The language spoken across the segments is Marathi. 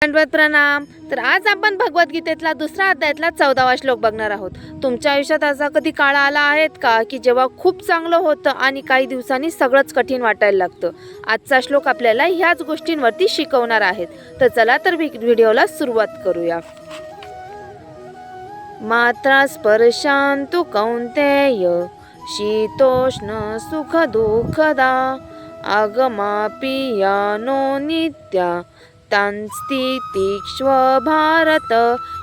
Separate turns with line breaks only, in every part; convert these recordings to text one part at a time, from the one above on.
दंडवत प्रणाम। तर आज आपण भगवद्गीतेतला दुसरा अध्यायातला 14वा श्लोक बघणार आहोत। तुमच्या आयुष्यात असा कधी काळ आला आहेत का की जेव्हा खूप चांगलं होतं आणि काही दिवसांनी सगळंच कठीण वाटायला लागतं। आजचा श्लोक आपल्याला ह्याच गोष्टींवरती शिकवणार आहेत। तर चला तर व्हिडिओला सुरुवात करूया। मात्रा स्पर्शांतु कौंतेय शीतोष्ण सुख दुःखदा आगमापि यानो नित्या तांस्तितिक्ष्व भारत।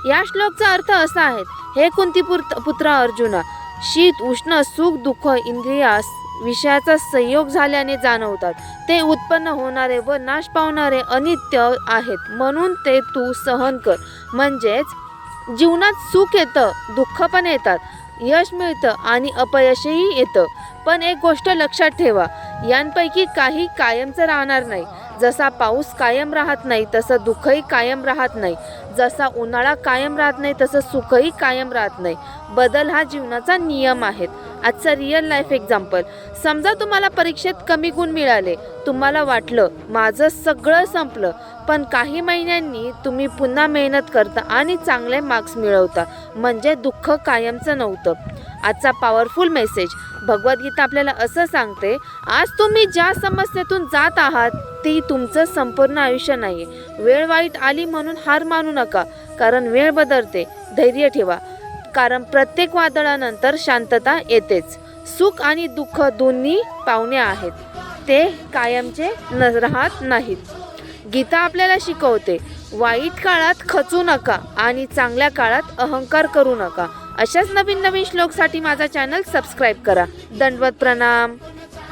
या श्लोकचा अर्थ असा आहे, हे कुंती पुत्र अर्जुना, शीत उष्ण सुख दुःख इंद्रियास विषयाचा संयोग झाल्याने जाणवतात। ते उत्पन्न होणारे व नाश पावणारे अनित्य आहेत, म्हणून ते तू सहन कर। म्हणजेच जीवनात सुख येतं, दुःख पण येतात, यश मिळतं आणि अपयशही येतं। पण एक गोष्ट लक्षात ठेवा, यांपैकी काही कायमचं राहणार नाही। जसा पाऊस कायम राहत नाही तसं दुःखही कायम राहत नाही, जसा उन्हाळा कायम राहत नाही तसं सुखही कायम राहत नाही। बदल हा जीवनाचा नियम आहे। आजचा रिअल लाईफ एक्झाम्पल, समजा तुम्हाला परीक्षेत कमी गुण मिळाले, तुम्हाला वाटलं माझं सगळं संपलं, पण काही महिन्यांनी तुम्ही पुन्हा मेहनत करता आणि चांगले मार्क्स मिळवता, म्हणजे दुःख कायमचं नव्हतं। आजचा पॉवरफुल मेसेज, भगवद्गीता आपल्याला असं सांगते, आज तुम्ही ज्या समस्येतून जात आहात ती तुमचं संपूर्ण आयुष्य नाही। वेळ वाईट आली म्हणून हार मानू नका, कारण वेळ बदलते। धैर्य ठेवा, कारण प्रत्येक वादळानंतर शांतता येतेच। सुख आणि दुःख दोन्ही पाहुणे आहेत, ते कायमचे राहत नाहीत। गीता आपल्याला शिकवते, वाईट काळात खचू नका आणि चांगल्या काळात अहंकार करू नका। अशाच नवीन श्लोकसाठी माझा चॅनल सबस्क्राईब करा। दंडवत प्रणाम।